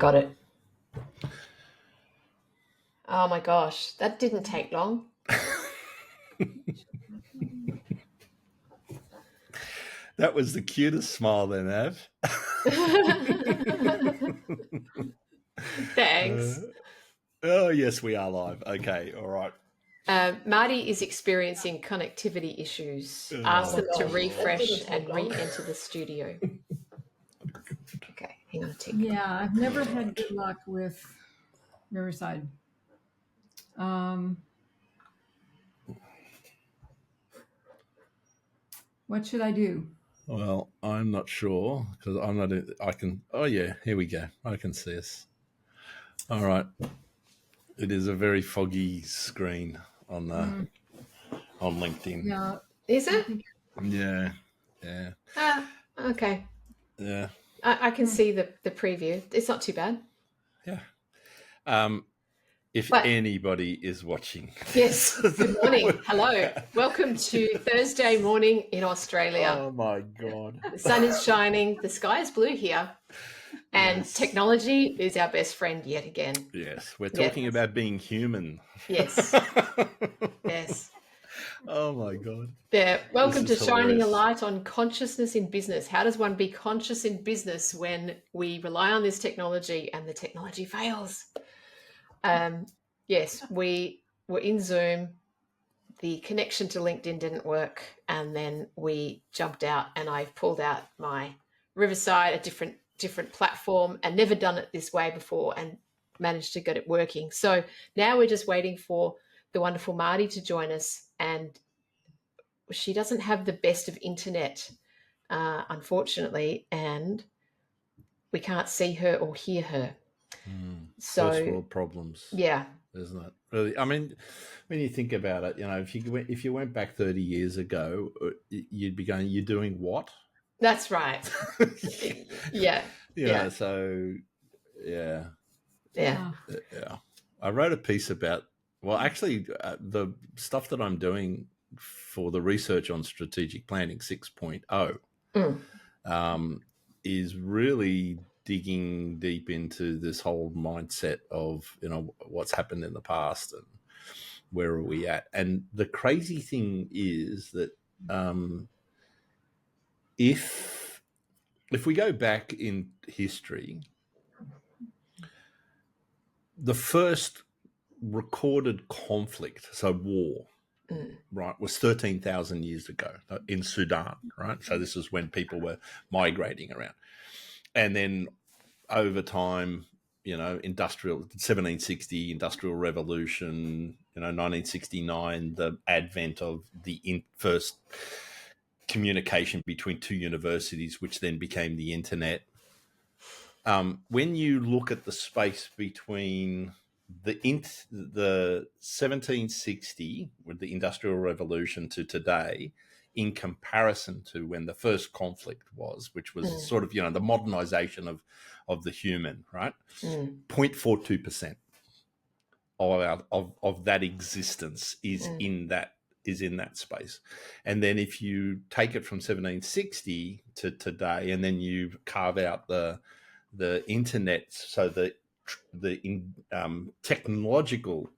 got it. Oh my gosh, that didn't take long. That was the cutest smile then, Av. Thanks. Oh, yes, we are live. Okay, all right. Marti is experiencing connectivity issues. Ask them to refresh and re-enter the studio. Okay, hang on a tick. Yeah, I've never had good luck with Riverside. What should I do? Well, I'm not sure because I'm not. I can. Oh yeah, here we go. I can see us. All right. It is a very foggy screen on LinkedIn. Yeah, Is it? Yeah. Yeah. Okay. Yeah. I can see the preview. It's not too bad. Yeah. If anybody is watching. Yes. Good morning. Hello. Welcome to Thursday morning in Australia. Oh my God. The sun is shining. The sky is blue here. And technology is our best friend yet again. Yes. We're talking about being human. Yes. Yes. Oh my God. Yeah. Welcome to Shining hilarious. a Light on Consciousness in Business. How does one be conscious in business when we rely on this technology and the technology fails? Yes, we were in Zoom. The connection to LinkedIn didn't work. And then we jumped out and I pulled out my Riverside, a different platform, and never done it this way before and managed to get it working. So now we're just waiting for the wonderful Marti to join us. And she doesn't have the best of internet, unfortunately, and we can't see her or hear her. So, first world problems. Yeah. Isn't it? Really? I mean, when you think about it, if you went back 30 years ago, you'd be going, "You're doing what?" That's right. Yeah. Yeah. So, yeah. I wrote a piece about. Well, actually, the stuff that I'm doing for the research on strategic planning 6.0 is really digging deep into this whole mindset of what's happened in the past and where are we at. And the crazy thing is that if we go back in history, the first recorded conflict, so war, right, was 13,000 years ago in Sudan, right? So this is when people were migrating around. And then over time, 1760, Industrial Revolution, 1969, the advent of the first communication between two universities, which then became the internet. When you look at the space between the 1760 with the Industrial Revolution to today, in comparison to when the first conflict was, which was sort of the modernization of the human, right? 0.42% of that existence is in that space. And then if you take it from 1760 to today, and then you carve out the internet, so the technological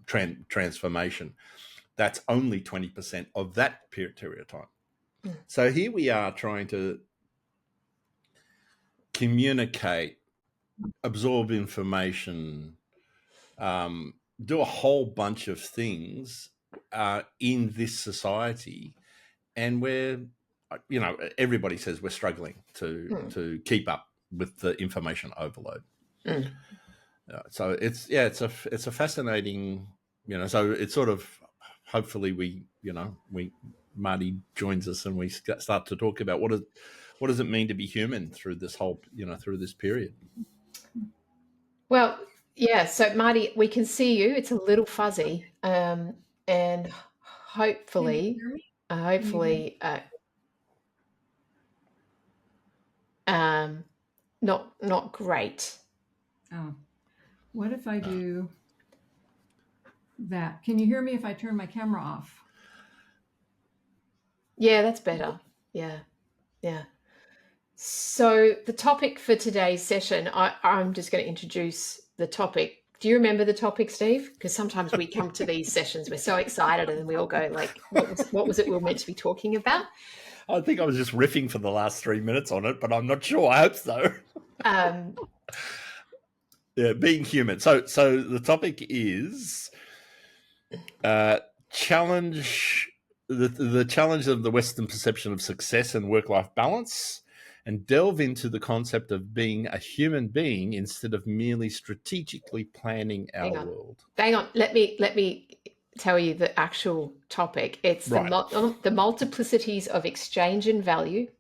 transformation, that's only 20% of that period of time. So here we are trying to communicate, absorb information, do a whole bunch of things in this society, and we're everybody says we're struggling to keep up with the information overload. So it's a fascinating, so it's sort of, hopefully we Marti joins us and we start to talk about what does it mean to be human through this whole through this period. Well, yeah. So Marti, we can see you. It's a little fuzzy, and hopefully, not great. Oh, what if I do that? Can you hear me if I turn my camera off? Yeah, that's better. Yeah. So the topic for today's session, I'm just going to introduce the topic. Do you remember the topic, Steve? Because sometimes we come to these sessions, we're so excited, and then we all go like, what was it we were meant to be talking about? I think I was just riffing for the last 3 minutes on it, but I'm not sure. I hope so. Yeah, being human. So the topic is challenge the challenge of the Western perception of success and work-life balance, and delve into the concept of being a human being instead of merely strategically planning our world. Hang on. Let me tell you the actual topic. It's Right. the multiplicities of exchange and value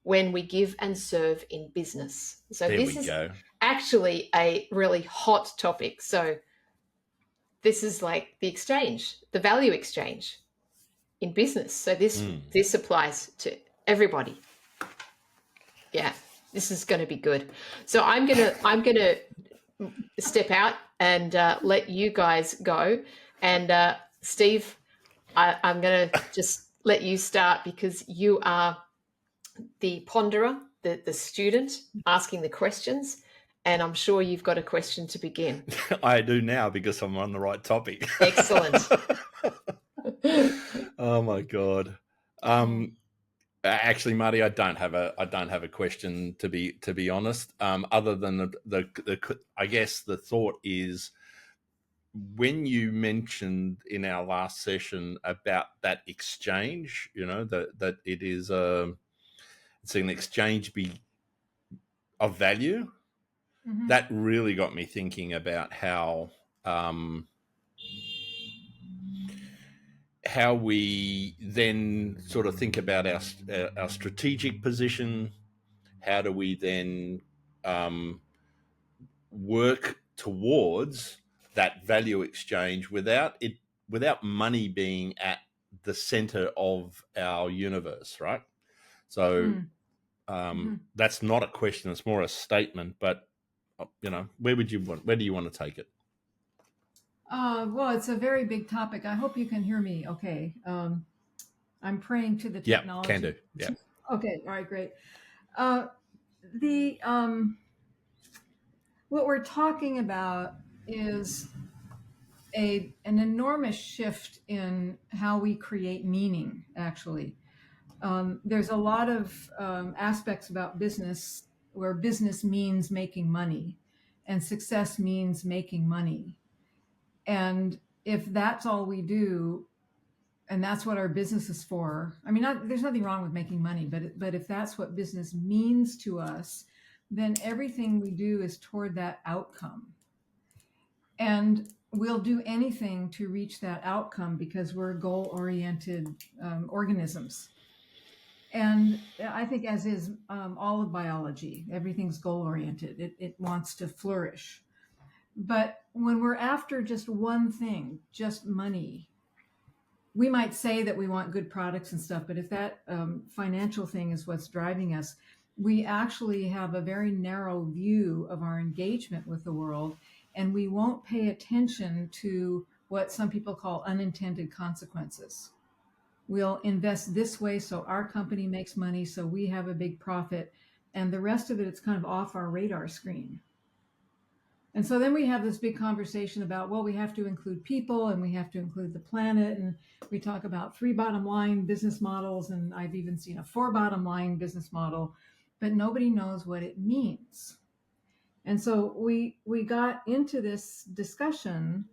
when we give and serve in business. So There this we is go. actually a really hot topic. So this is like the exchange, the value exchange in business. So this applies to everybody. Yeah, this is going to be good. So I'm gonna step out and let you guys go. And Steve, I'm going to just let you start because you are the ponderer, the student asking the questions. And I'm sure you've got a question to begin. I do now because I'm on the right topic. Excellent. Oh my God. Actually, Marty, I don't have a question to be honest. Other than the I guess the thought is, when you mentioned in our last session about that exchange, that it is it's an exchange of value. Mm-hmm. That really got me thinking about how we then sort of think about our strategic position. How do we then work towards that value exchange without money being at the center of our universe, right? So that's not a question; it's more a statement. But where do you want to take it? Well, it's a very big topic. I hope you can hear me okay. I'm praying to the technology. Yeah, can do. Yeah. Okay. All right. Great. The what we're talking about is an enormous shift in how we create meaning, actually. There's a lot of aspects about business where business means making money and success means making money. And if that's all we do, and that's what our business is for, I mean, there's nothing wrong with making money, but if that's what business means to us, then everything we do is toward that outcome. And we'll do anything to reach that outcome because we're goal-oriented organisms. And I think, as is all of biology, everything's goal-oriented. It wants to flourish. But when we're after just one thing, just money, we might say that we want good products and stuff, but if that financial thing is what's driving us, we actually have a very narrow view of our engagement with the world, and we won't pay attention to what some people call unintended consequences. We'll invest this way so our company makes money, so we have a big profit, and the rest of it's kind of off our radar screen. And so then we have this big conversation about, well, we have to include people and we have to include the planet. And we talk about 3 bottom line business models. And I've even seen a 4 bottom line business model, but nobody knows what it means. And so we got into this discussion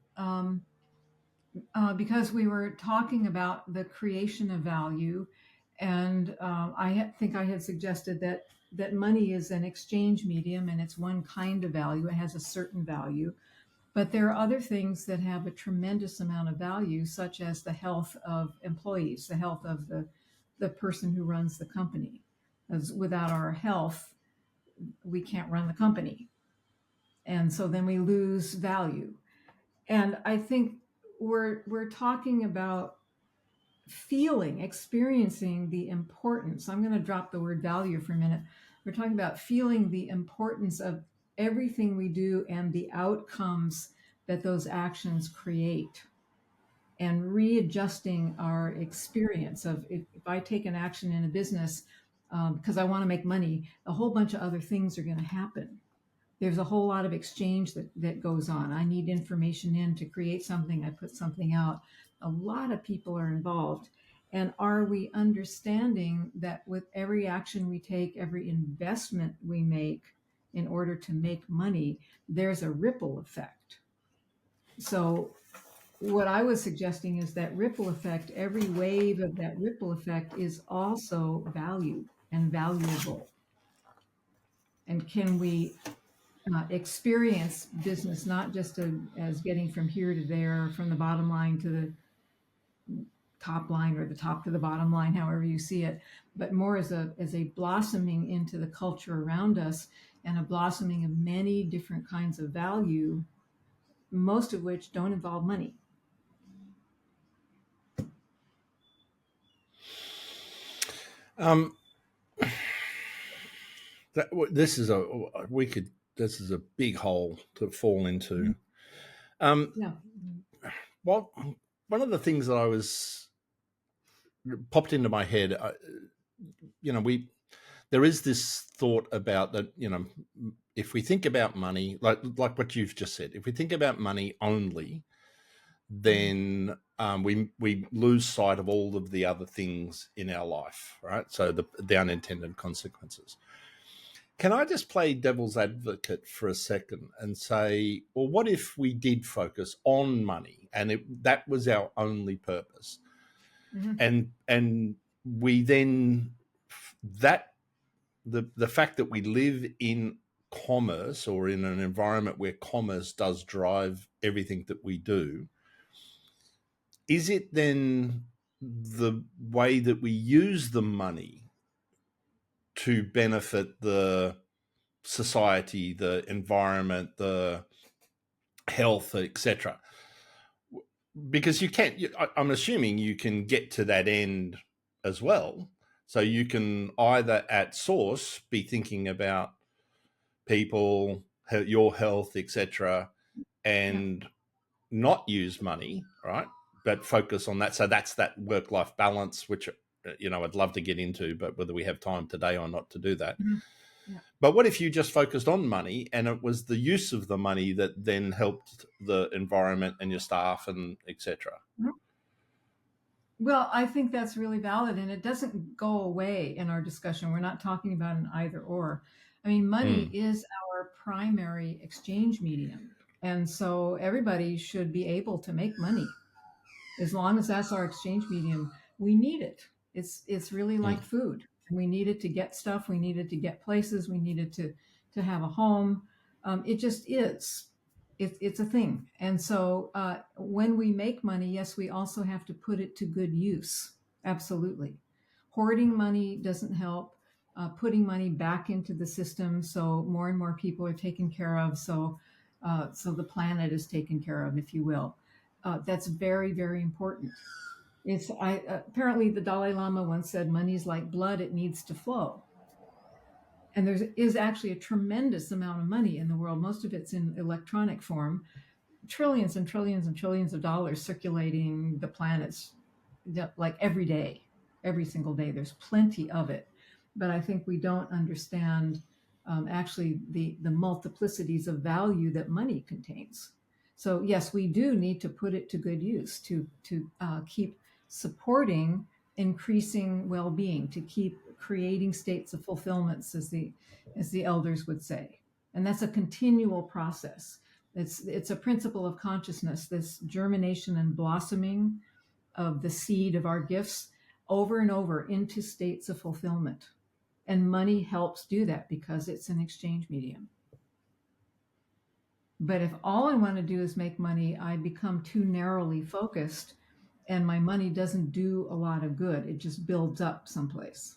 because we were talking about the creation of value. And I think I had suggested that money is an exchange medium and it's one kind of value. It has a certain value. But there are other things that have a tremendous amount of value, such as the health of employees, the health of the person who runs the company. As without our health, we can't run the company. And so then we lose value. And I think we're talking about experiencing the importance. I'm going to drop the word value for a minute. We're talking about feeling the importance of everything we do and the outcomes that those actions create, and readjusting our experience of if I take an action in a business, because I want to make money, a whole bunch of other things are going to happen. There's a whole lot of exchange that goes on. I need information in to create something. I put something out. A lot of people are involved. And are we understanding that with every action we take, every investment we make in order to make money, there's a ripple effect? So what I was suggesting is that ripple effect, every wave of that ripple effect is also value and valuable. And can we experience business not just as getting from here to there, from the bottom line to the top line, or the top to the bottom line, however you see it, but more as a blossoming into the culture around us, and a blossoming of many different kinds of value, most of which don't involve money. This is a big hole to fall into. Yeah. Well, one of the things that I was popped into my head, there is this thought about that, if we think about money, like what you've just said, if we think about money only, then we lose sight of all of the other things in our life, right? So the unintended consequences. Can I just play devil's advocate for a second and say, well, what if we did focus on money and that was our only purpose? Mm-hmm. And we then, the fact that we live in commerce, or in an environment where commerce does drive everything that we do, is it then the way that we use the money to benefit the society, the environment, the health, etc.? Because I'm assuming you can get to that end as well. So you can either at source be thinking about people, your health, etc., and not use money, right? But focus on that. So that's that work-life balance, which I'd love to get into, but whether we have time today or not to do that. Mm-hmm. Yeah. But what if you just focused on money, and it was the use of the money that then helped the environment and your staff and etc.? Mm-hmm. Well, I think that's really valid, and it doesn't go away in our discussion. We're not talking about an either or. I mean, money is our primary exchange medium. And so everybody should be able to make money as long as that's our exchange medium. We need it. It's really like food. We need it to get stuff. We need it to get places. We need it to have a home. It just is. It's a thing. And so when we make money, yes, we also have to put it to good use. Absolutely. Hoarding money doesn't help. Putting money back into the system so more and more people are taken care of. So the planet is taken care of, if you will. That's very, very important. Apparently the Dalai Lama once said, money is like blood, it needs to flow. And there is actually a tremendous amount of money in the world. Most of it's in electronic form, trillions and trillions and trillions of dollars circulating the planets, like every single day. There's plenty of it. But I think we don't understand actually the multiplicities of value that money contains. So yes, we do need to put it to good use to keep supporting increasing well-being, to keep creating states of fulfillments, as the elders would say. And that's a continual process. It's a principle of consciousness, this germination and blossoming of the seed of our gifts over and over into states of fulfillment. And money helps do that because it's an exchange medium. But if all I want to do is make money, I become too narrowly focused, and my money doesn't do a lot of good. It just builds up someplace.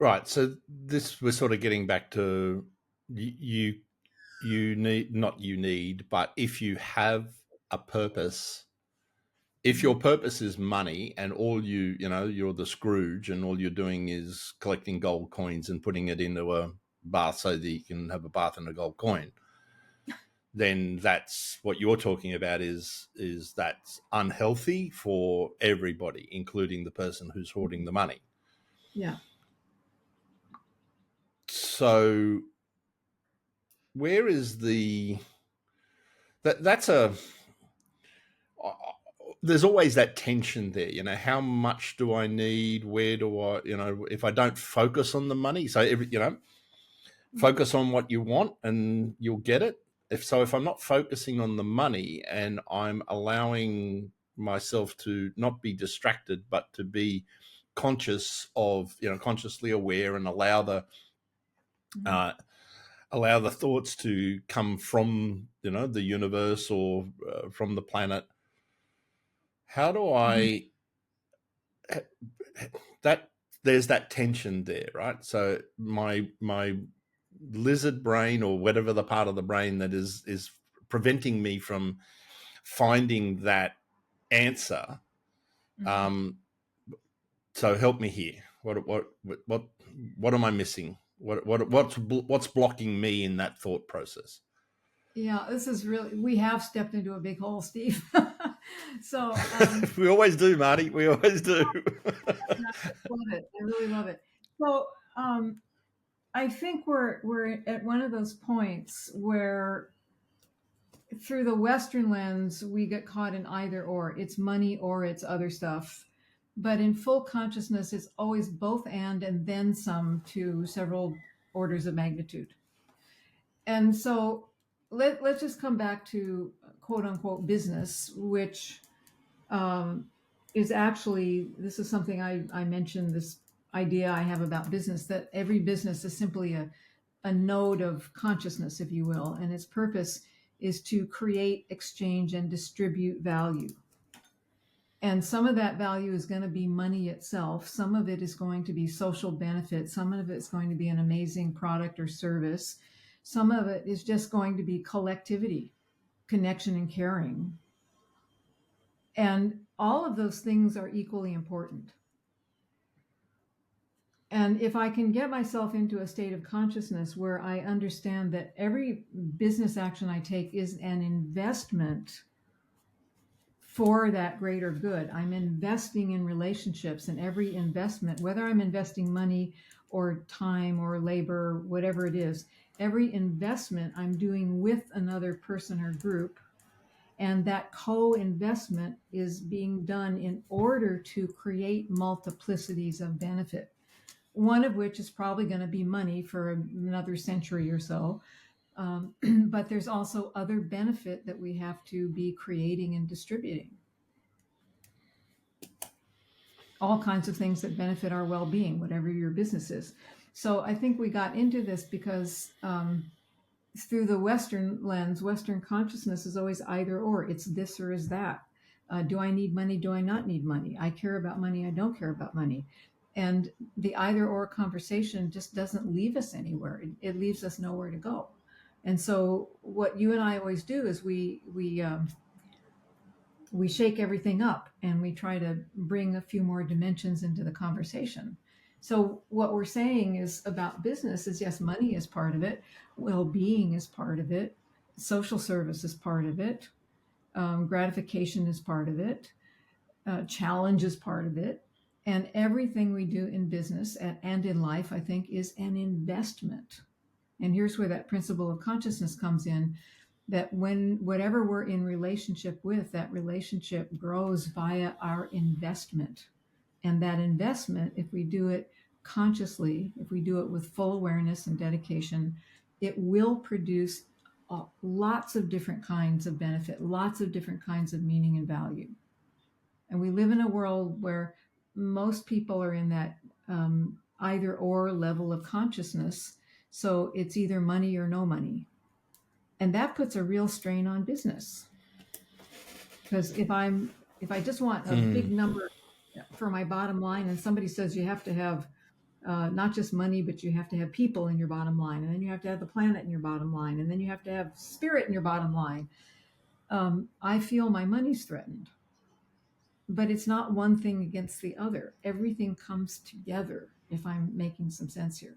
Right. So we're sort of getting back to you need, but if you have a purpose, if your purpose is money and all you're the Scrooge and all you're doing is collecting gold coins and putting it into a bath so that you can have a bath and a gold coin, then that's what you're talking about is that's unhealthy for everybody, including the person who's hoarding the money. Yeah. So where is that's there's always that tension there, how much do I need? Where do I, if I don't focus on the money, so focus on what you want and you'll get it. If I'm not focusing on the money and I'm allowing myself to not be distracted, but to be conscious of, consciously aware, and allow the thoughts to come from, the universe or from the planet. How do I, that there's that tension there, right? So my lizard brain, or whatever the part of the brain that is preventing me from finding that answer. So help me here. What am I missing? What's blocking me in that thought process? Yeah, this is really, we have stepped into a big hole, Steve. So we always do, Marty. We always do. I love it. I really love it. So I think we're at one of those points where, through the Western lens, we get caught in either or. It's money or it's other stuff. But in full consciousness, it's always both and then some, to several orders of magnitude. And so let's just come back to quote unquote business, which is actually, this is something I mentioned, this idea I have about business, that every business is simply a node of consciousness, if you will, and its purpose is to create, exchange, and distribute value. And some of that value is going to be money itself. Some of it is going to be social benefit. Some of it's going to be an amazing product or service. Some of it is just going to be collectivity, connection, and caring. And all of those things are equally important. And if I can get myself into a state of consciousness where I understand that every business action I take is an investment for that greater good, I'm investing in relationships, and every investment, whether I'm investing money or time or labor, whatever it is, every investment I'm doing with another person or group. And that co-investment is being done in order to create multiplicities of benefit, one of which is probably going to be money for another century or so. But there's also other benefit that we have to be creating and distributing. All kinds of things that benefit our well-being, whatever your business is. So I think we got into this because through the Western lens, Western consciousness is always either or. It's this or is that. Do I need money? Do I not need money? I care about money. I don't care about money. And the either or conversation just doesn't leave us anywhere. It leaves us nowhere to go. And so what you and I always do is we shake everything up and we try to bring a few more dimensions into the conversation. So what we're saying is about business is, yes, money is part of it. Well-being is part of it. Social service is part of it. Gratification is part of it. Challenge is part of it. And everything we do in business and in life, I think, is an investment. And here's where that principle of consciousness comes in, that when whatever we're in relationship with, that relationship grows via our investment. And that investment, if we do it consciously, if we do it with full awareness and dedication, it will produce lots of different kinds of benefit, lots of different kinds of meaning and value. And we live in a world where most people are in that either or level of consciousness. So it's either money or no money. And that puts a real strain on business. Because if I just want a big number for my bottom line, and somebody says you have to have not just money, but you have to have people in your bottom line, and then you have to have the planet in your bottom line, and then you have to have spirit in your bottom line, I feel my money's threatened. But it's not one thing against the other. Everything comes together, if I'm making some sense here.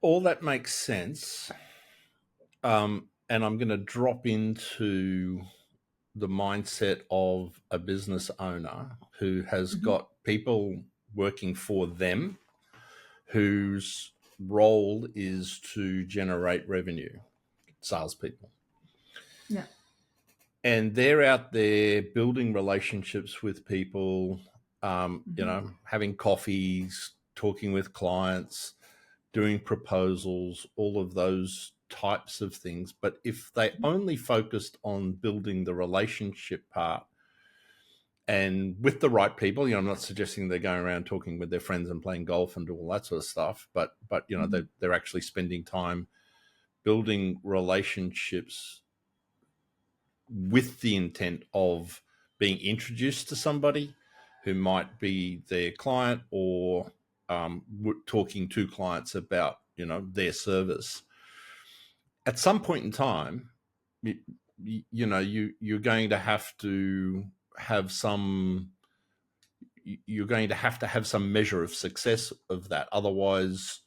all that makes sense. And I'm going to drop into the mindset of a business owner who has got people working for them whose role is to generate revenue, salespeople. Yeah. And they're out there building relationships with people, having coffees, talking with clients, doing proposals, all of those types of things. But if they only focused on building the relationship part and with the right people, I'm not suggesting they're going around talking with their friends and playing golf and do all that sort of stuff, but they're actually spending time building relationships with the intent of being introduced to somebody who might be their client or talking to clients about, their service. At some point in time, you're going to have to have some measure of success of that. Otherwise,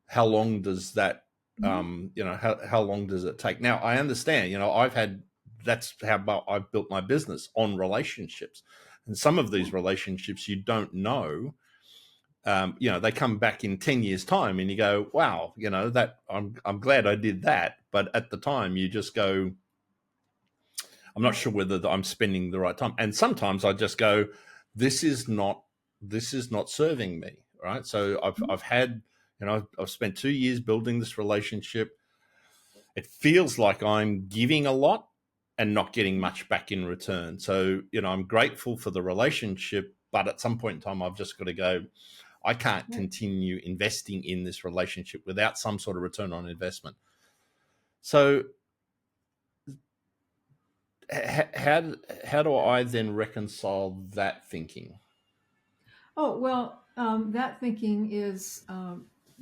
how long does that, how long does it take? Now, I understand, that's how I've built my business, on relationships. And some of these relationships you don't know, they come back in 10 years time and you go, wow, that I'm glad I did that. But at the time you just go, I'm not sure whether I'm spending the right time. And sometimes I just go, this is not serving me. Right. So I've had, I've spent 2 years building this relationship. It feels like I'm giving a lot and not getting much back in return. So, I'm grateful for the relationship, but at some point in time, I've just got to go, I can't continue investing in this relationship without some sort of return on investment. So how do I then reconcile that thinking? Oh, well, that thinking is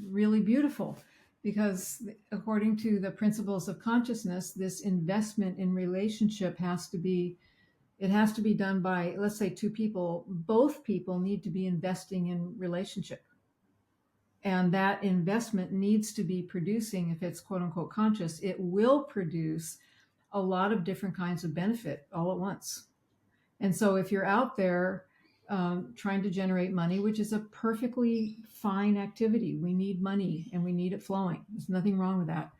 really beautiful, because according to the principles of consciousness, this investment in relationship has to be done by, let's say, two people. Both people need to be investing in relationship. And that investment needs to be producing, if it's quote unquote conscious, it will produce a lot of different kinds of benefit all at once. And so if you're out there trying to generate money, which is a perfectly fine activity, we need money and we need it flowing. There's nothing wrong with that.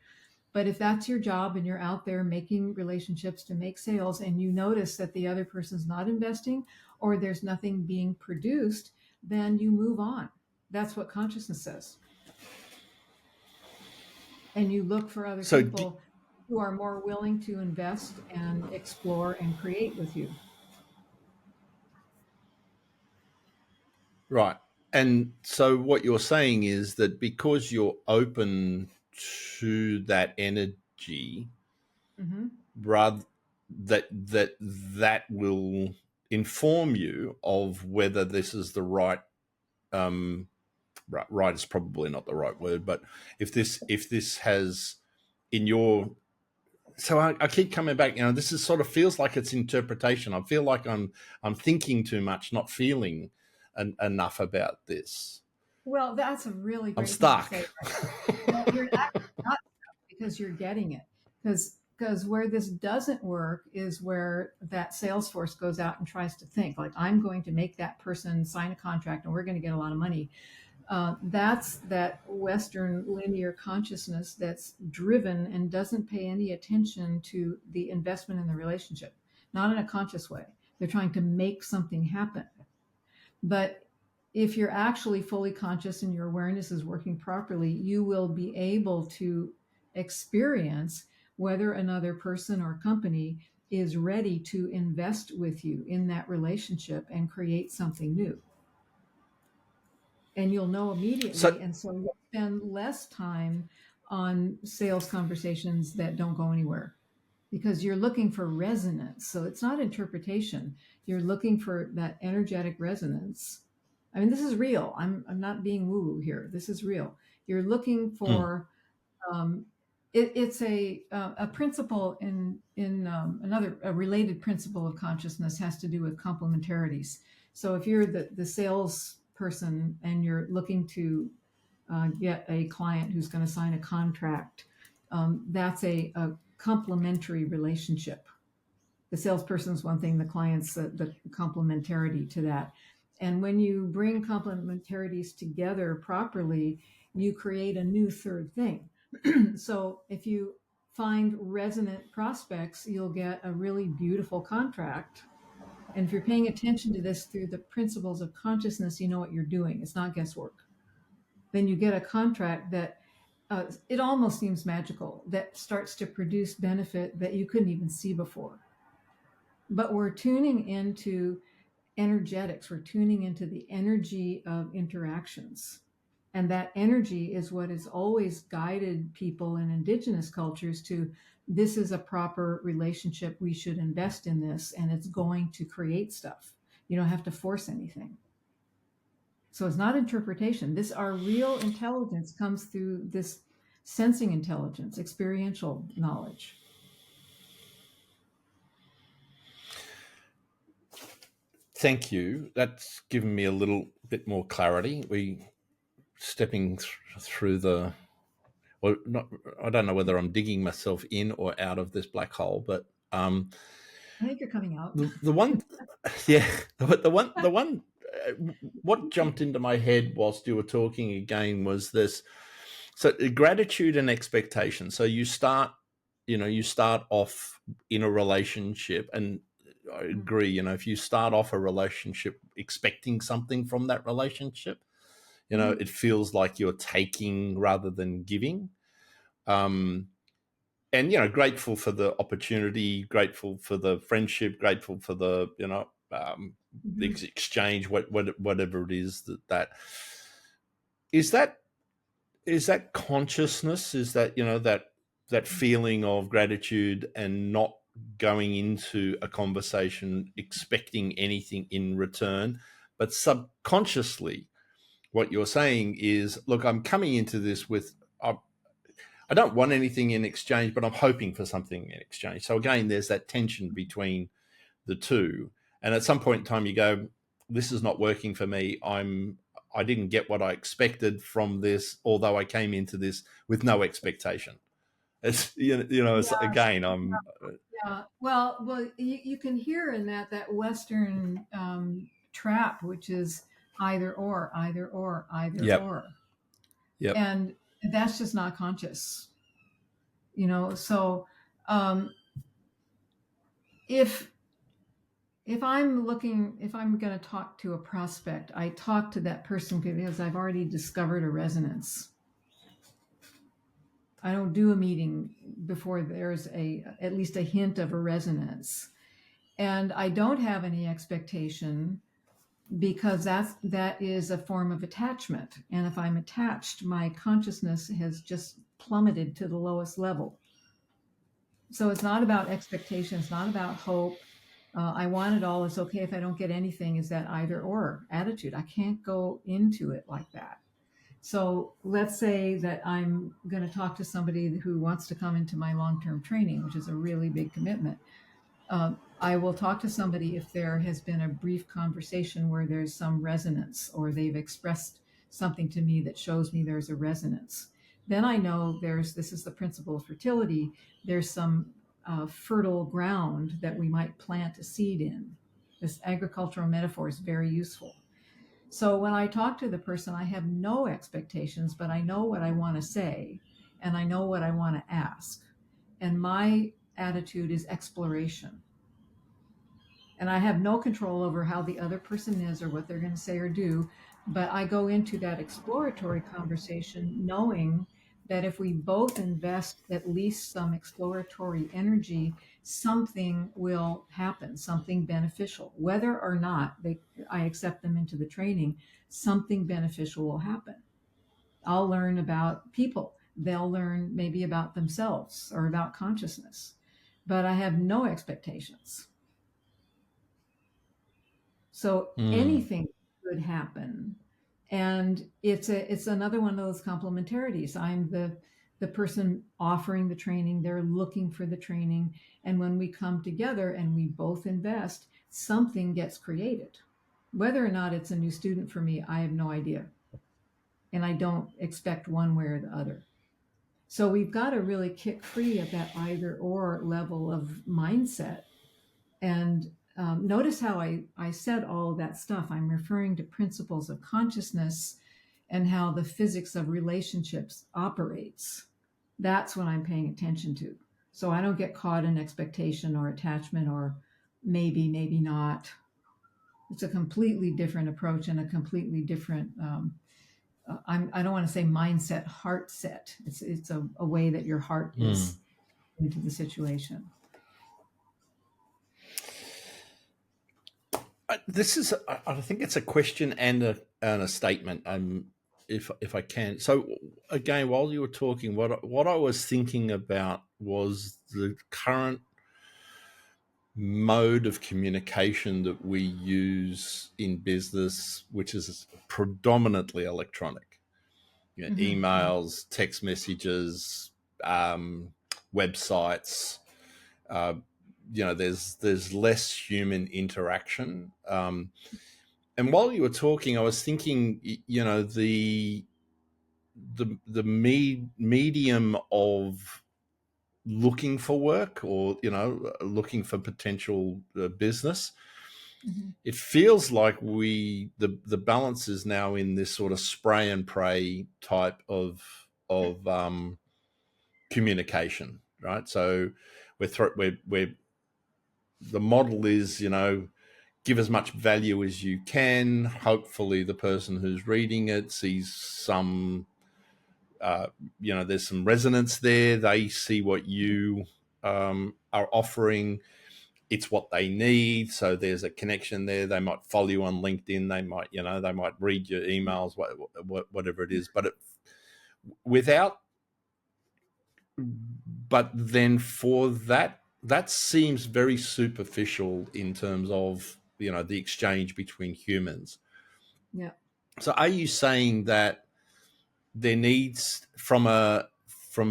But if that's your job and you're out there making relationships to make sales, and you notice that the other person's not investing or there's nothing being produced, then you move on. That's what consciousness says. And you look for other people who are more willing to invest and explore and create with you. Right. And so what you're saying is that because you're open to that energy, rather that will inform you of whether this is the right, right is probably not the right word, but if this has in your, so I keep coming back, this is sort of feels like it's interpretation. I feel like I'm thinking too much, not feeling enough about this. Well, that's a really great I'm stuck. thing to say. Well, you're actually not stuck, because you're getting it. Because where this doesn't work is where that sales force goes out and tries to think like, I'm going to make that person sign a contract and we're going to get a lot of money. That's that Western linear consciousness that's driven and doesn't pay any attention to the investment in the relationship, not in a conscious way. They're trying to make something happen. But if you're actually fully conscious and your awareness is working properly, you will be able to experience whether another person or company is ready to invest with you in that relationship and create something new. And you'll know immediately. And so you'll spend less time on sales conversations that don't go anywhere, because you're looking for resonance. So it's not interpretation. You're looking for that energetic resonance. I mean, this is real. I'm not being woo-woo here. This is real. You're looking for, it's a principle in a related principle of consciousness has to do with complementarities. So if you're the sales person and you're looking to get a client who's going to sign a contract, that's a complementary relationship. The salesperson's one thing, the client's the complementarity to that. And when you bring complementarities together properly, you create a new third thing. So if you find resonant prospects, you'll get a really beautiful contract. And if you're paying attention to this through the principles of consciousness, you know what you're doing. It's not guesswork. Then you get a contract that it almost seems magical, that starts to produce benefit that you couldn't even see before. But we're tuning into energetics. We're tuning into the energy of interactions. And that energy is what has always guided people in indigenous cultures to, this is a proper relationship. We should invest in this, and it's going to create stuff. You don't have to force anything. So it's not interpretation. Our real intelligence comes through this sensing intelligence, experiential knowledge. Thank you. That's given me a little bit more clarity. We stepping through the, well, not, I don't know whether I'm digging myself in or out of this black hole, but I think you're coming out. The one, yeah, the one. What jumped into my head whilst you were talking again was this. So gratitude and expectation. So you start off in a relationship, and I agree. If you start off a relationship expecting something from that relationship, it feels like you're taking rather than giving. And grateful for the opportunity, grateful for the friendship, grateful for the the exchange, whatever it is that is that consciousness, is that that feeling of gratitude and not going into a conversation expecting anything in return, but subconsciously what you're saying is, look, I'm coming into this with I don't want anything in exchange, but I'm hoping for something in exchange. So again, there's that tension between the two. And at some point in time, you go, this is not working for me. I didn't get what I expected from this, although I came into this with no expectation. It's, again, I'm. Yeah. Well, you can hear in that Western trap, which is either or, either or, either Yep. or. Yep. And that's just not conscious, so if I'm going to talk to a prospect, I talk to that person because I've already discovered a resonance. I don't do a meeting before there's at least a hint of a resonance, and I don't have any expectation, because that is a form of attachment. And if I'm attached, my consciousness has just plummeted to the lowest level. So it's not about expectation. It's not about hope. I want it all. It's okay if I don't get anything, is that either or attitude. I can't go into it like that. So let's say that I'm going to talk to somebody who wants to come into my long-term training, which is a really big commitment. I will talk to somebody if there has been a brief conversation where there's some resonance, or they've expressed something to me that shows me there's a resonance. Then I know this is the principle of fertility. There's some fertile ground that we might plant a seed in. This agricultural metaphor is very useful. So when I talk to the person, I have no expectations, but I know what I want to say, and I know what I want to ask. And my attitude is exploration. And I have no control over how the other person is or what they're going to say or do, but I go into that exploratory conversation knowing that if we both invest at least some exploratory energy, something will happen, something beneficial. Whether or not I accept them into the training, something beneficial will happen. I'll learn about people. They'll learn maybe about themselves or about consciousness, but I have no expectations. So anything could happen. And it's another one of those complementarities. I'm the person offering the training, they're looking for the training. And when we come together and we both invest, something gets created. Whether or not it's a new student for me, I have no idea. and I don't expect one way or the other. So we've got to really kick free of that either or level of mindset. And notice how I said all of that stuff. I'm referring to principles of consciousness and how the physics of relationships operates. That's what I'm paying attention to. So I don't get caught in expectation or attachment or maybe, maybe not. It's a completely different approach and a completely different, I don't want to say mindset, heart set. It's a way that your heart is into the situation. This is, I think it's a question and a statement. If I can. So again, while you were talking, what I was thinking about was the current mode of communication that we use in business, which is predominantly electronic. You know, emails, text messages, websites. There's less human interaction. And while you were talking, I was thinking, the medium of looking for work or, looking for potential business, it feels like the balance is now in this sort of spray and pray type of communication, right? So we're the model is, give as much value as you can. Hopefully the person who's reading it sees some, there's some resonance there. They see what you are offering. It's what they need. So there's a connection there. They might follow you on LinkedIn. They might read your emails, whatever it is. But then for that seems very superficial in terms of, the exchange between humans. Yeah. So are you saying that there needs, from a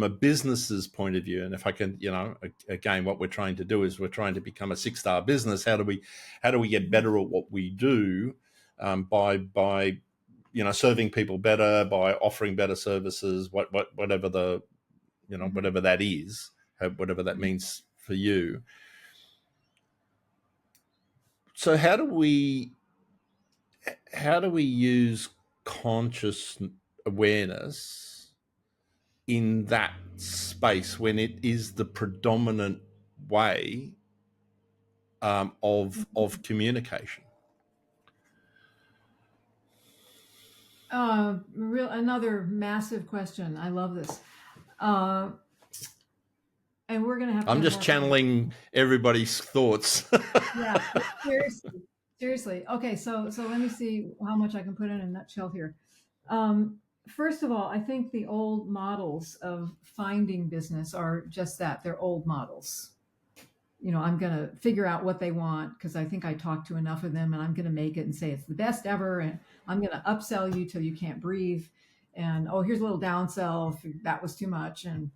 business's point of view, and if I can, again, what we're trying to do is we're trying to become a 6-star business. How do we get better at what we do, by serving people better, by offering better services, whatever the, whatever that is, whatever that means for you. So how do we use conscious awareness in that space when it is the predominant way of communication? Another massive question. I love this. And we're going to have to. I'm just channeling everybody's thoughts. Yeah, seriously. Okay, so let me see how much I can put in a nutshell here. First of all, I think the old models of finding business are just that. They're old models. I'm going to figure out what they want because I think I talked to enough of them, and I'm going to make it and say it's the best ever, and I'm going to upsell you till you can't breathe, and here's a little downsell if that was too much, and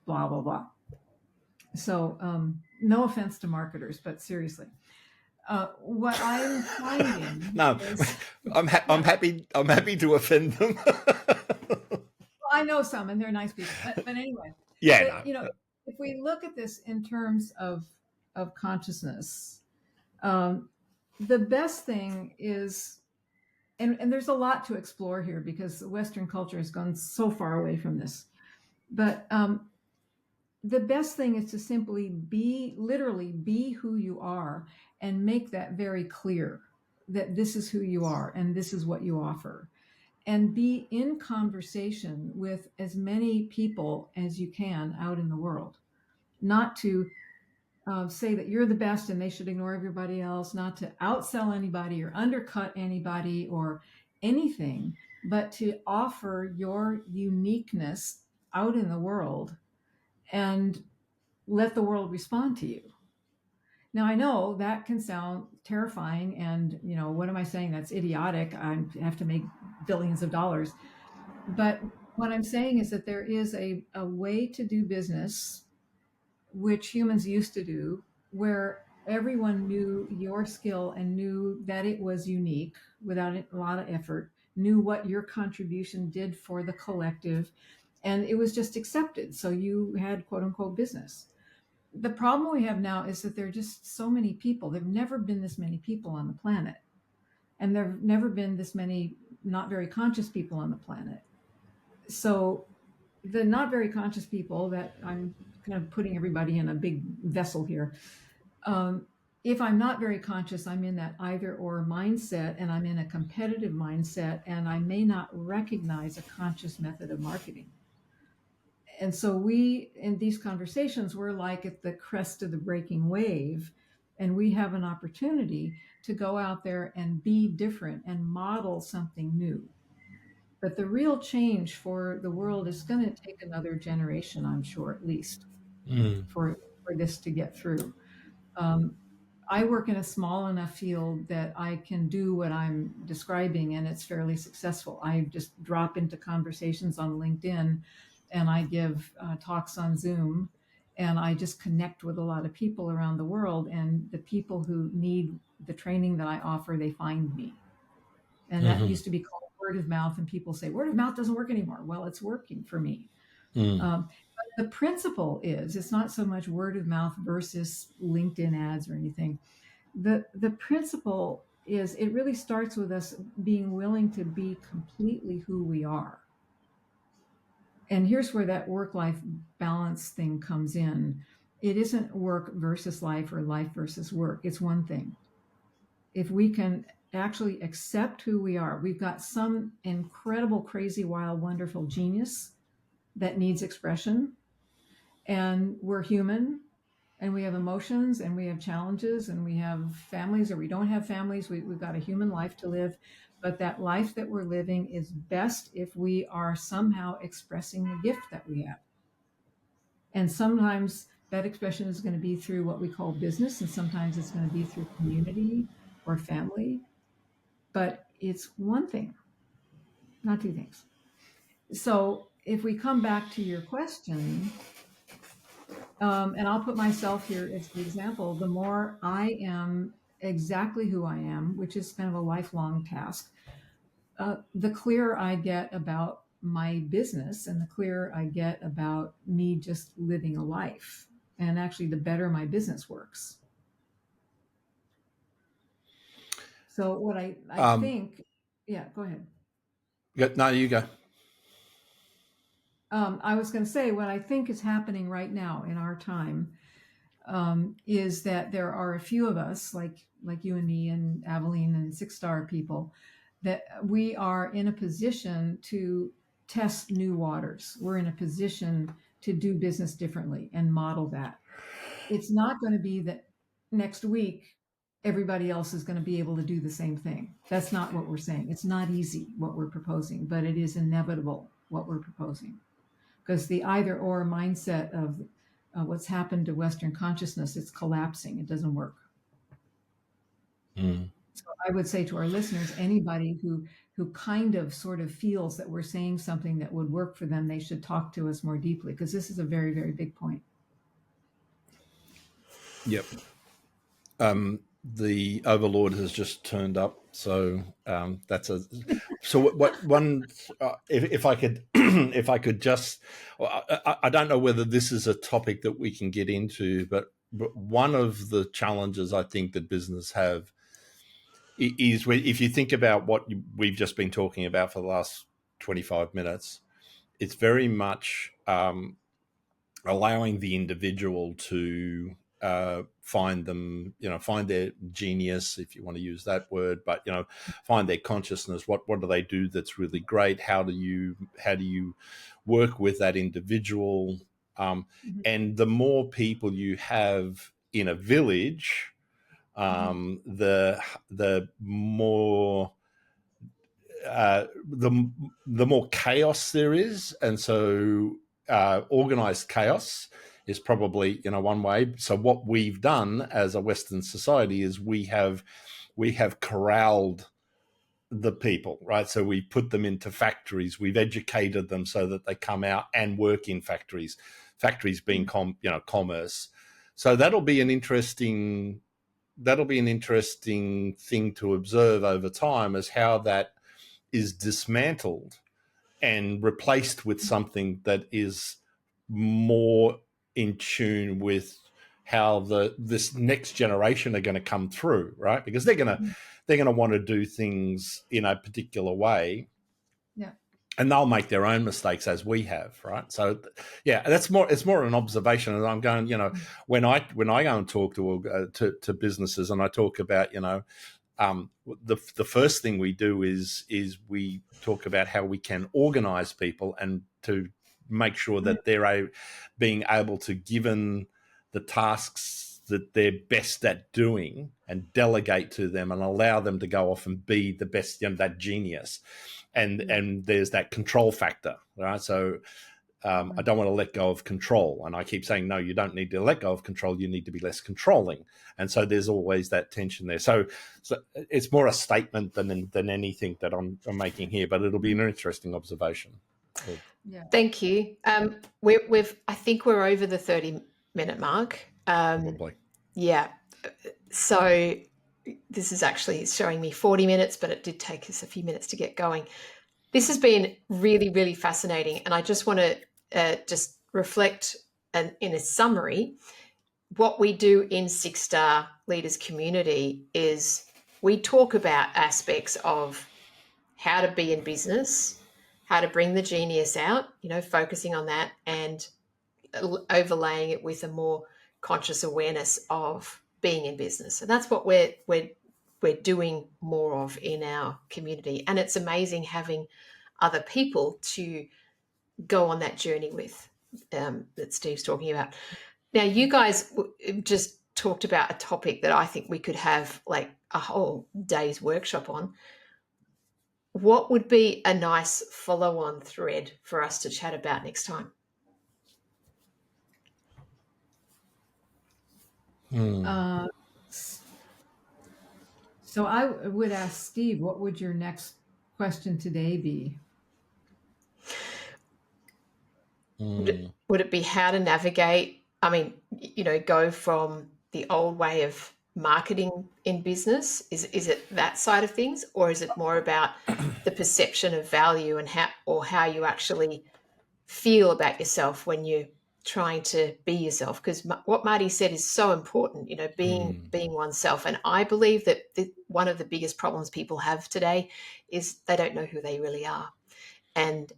blah blah blah. So no offense to marketers, but seriously, what I'm finding is, I'm happy to offend them. Well, I know some, and they're nice people, but anyway, yeah. If we look at this in terms of consciousness, the best thing is, and there's a lot to explore here because Western culture has gone so far away from this, but the best thing is to simply literally be who you are and make that very clear that this is who you are and this is what you offer. And be in conversation with as many people as you can out in the world. Not to say that you're the best and they should ignore everybody else, not to outsell anybody or undercut anybody or anything, but to offer your uniqueness out in the world and let the world respond to you. Now, I know that can sound terrifying and, what am I saying? That's idiotic. I have to make billions of dollars. But what I'm saying is that there is a way to do business, which humans used to do, where everyone knew your skill and knew that it was unique without a lot of effort, knew what your contribution did for the collective, and it was just accepted. So you had quote unquote business. The problem we have now is that there are just so many people. There have never been this many people on the planet. And there have never been this many not very conscious people on the planet. So the not very conscious people, that I'm kind of putting everybody in a big vessel here. If I'm not very conscious, I'm in that either or mindset, and I'm in a competitive mindset, and I may not recognize a conscious method of marketing. And so we, in these conversations, we're like at the crest of the breaking wave, and we have an opportunity to go out there and be different and model something new. But the real change for the world is going to take another generation, I'm sure, at least, for this to get through. I work in a small enough field that I can do what I'm describing, and it's fairly successful. I just drop into conversations on LinkedIn, and I give talks on Zoom, and I just connect with a lot of people around the world. And the people who need the training that I offer, they find me. And that used to be called word of mouth, and people say word of mouth doesn't work anymore. Well, it's working for me. But the principle is, it's not so much word of mouth versus LinkedIn ads or anything. The principle is, it really starts with us being willing to be completely who we are. And here's where that work-life balance thing comes in. It isn't work versus life or life versus work. It's one thing. If we can actually accept who we are, we've got some incredible, crazy, wild, wonderful genius that needs expression, and we're human, and we have emotions, and we have challenges, and we have families, or we don't have families. We've got a human life to live, but that life that we're living is best if we are somehow expressing the gift that we have. And sometimes that expression is going to be through what we call business, and sometimes it's going to be through community or family. But it's one thing, not two things. So if we come back to your question, and I'll put myself here as the example, the more I am exactly who I am, which is kind of a lifelong task, the clearer I get about my business, and the clearer I get about me just living a life. And actually, the better my business works. So what I think, yeah, go ahead. No, you go. I was going to say, what I think is happening right now in our time is that there are a few of us, like you and me and Aveline and Six Star people, that we are in a position to test new waters. We're in a position to do business differently and model that. It's not going to be that next week everybody else is going to be able to do the same thing. That's not what we're saying. It's not easy what we're proposing, but it is inevitable what we're proposing. Because the either or mindset of what's happened to Western consciousness, it's collapsing. It doesn't work. So I would say to our listeners, anybody who kind of sort of feels that we're saying something that would work for them, they should talk to us more deeply, because this is a very, very big point. Yep. The Overlord has just turned up, so that's a. So what one? If I could, if I could just, I don't know whether this is a topic that we can get into, but one of the challenges I think that business have is, if you think about what we've just been talking about for the last 25 minutes, it's very much allowing the individual to find their genius, if you want to use that word, but find their consciousness. What do they do that's really great? How do you work with that individual? And the more people you have in a village, the more the more chaos there is, and so organized chaos is probably one way. So what we've done as a Western society is we have corralled the people, right? So we put them into factories. We've educated them so that they come out and work in factories. Factories being commerce. So that'll be an interesting thing to observe over time, as how that is dismantled and replaced with something that is more in tune with how this next generation are going to come through, right? Because they're going to want to do things in a particular way. Yeah. And they'll make their own mistakes as we have, right? So, yeah, it's more an observation. And I'm going, when I go and talk to businesses, and I talk about, the first thing we do is we talk about how we can organize people and to make sure that they're being able to, given the tasks that they're best at doing, and delegate to them and allow them to go off and be the best, that genius. And there's that control factor, right? So I don't want to let go of control. And I keep saying, no, you don't need to let go of control. You need to be less controlling. And so there's always that tension there. So it's more a statement than anything that I'm making here, but it'll be an interesting observation. Yeah. Thank you. I think we're over the 30-minute mark. Probably. Yeah. So this is actually showing me 40 minutes, but it did take us a few minutes to get going. This has been really, really fascinating. And I just want to just reflect, and in a summary, what we do in 6-Star Leaders Community is we talk about aspects of how to be in business, how to bring the genius out, focusing on that and overlaying it with a more conscious awareness of being in business. And that's what we're doing more of in our community. And it's amazing having other people to go on that journey with, that Steve's talking about. Now, you guys just talked about a topic that I think we could have like a whole day's workshop on. What would be a nice follow-on thread for us to chat about next time? So I would ask Steve, what would your next question today be? Would it be how to navigate, go from the old way of marketing in business? Is it that side of things, or is it more about the perception of value and how you actually feel about yourself when you're trying to be yourself? Because what Marti said is so important, being oneself. And I believe that one of the biggest problems people have today is they don't know who they really are. And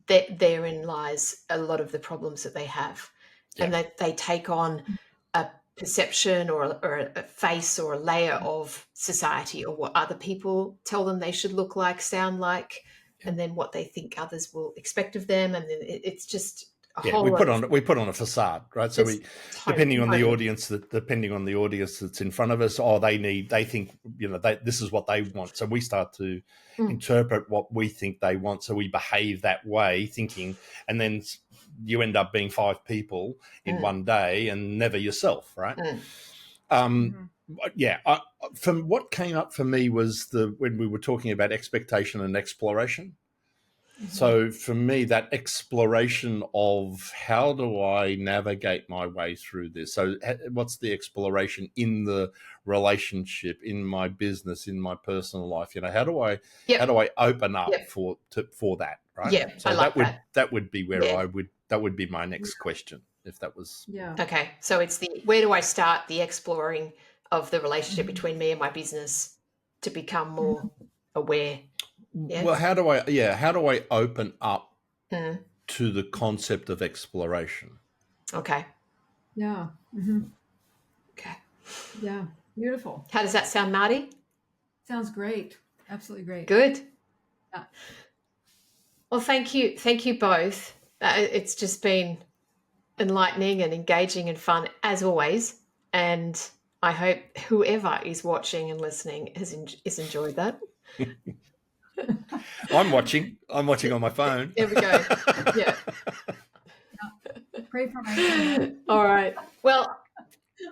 therein lies a lot of the problems that they have. Yeah. And they take on a perception or a face or a layer of society, or what other people tell them they should look like, sound like, and then what they think others will expect of them. And then it's just a whole we put on a facade, right? So depending on the audience that's in front of us, they think this is what they want. So we start to interpret what we think they want. So we behave that way, thinking, and then you end up being 5 people in one day and never yourself, right? From what came up for me was when we were talking about expectation and exploration. So for me, that exploration of how do I navigate my way through this? So what's the exploration in the relationship, in my business, in my personal life? How do I open up for that? Right. Yeah. So I like that. That would be where that would be my next question, if that was. Yeah. Okay. So it's where do I start the exploring of the relationship between me and my business to become more aware? Yeah. Well, how do I open up to the concept of exploration? Okay. Yeah. Okay. Yeah. Beautiful. How does that sound, Marti? Sounds great. Absolutely great. Good. Yeah. Well, thank you both. It's just been enlightening and engaging and fun as always. And I hope whoever is watching and listening has enjoyed that. I'm watching on my phone. There we go. Yeah. Pray for my All right. Well,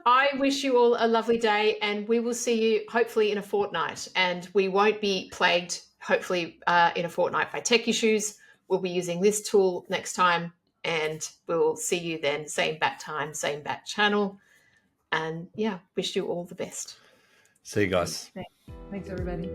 I wish you all a lovely day, and we will see you hopefully in a fortnight. And we won't be plagued, hopefully, in a fortnight by tech issues. We'll be using this tool next time, and we'll see you then. Same bat time, same bat channel. And wish you all the best. See you guys. Thanks everybody.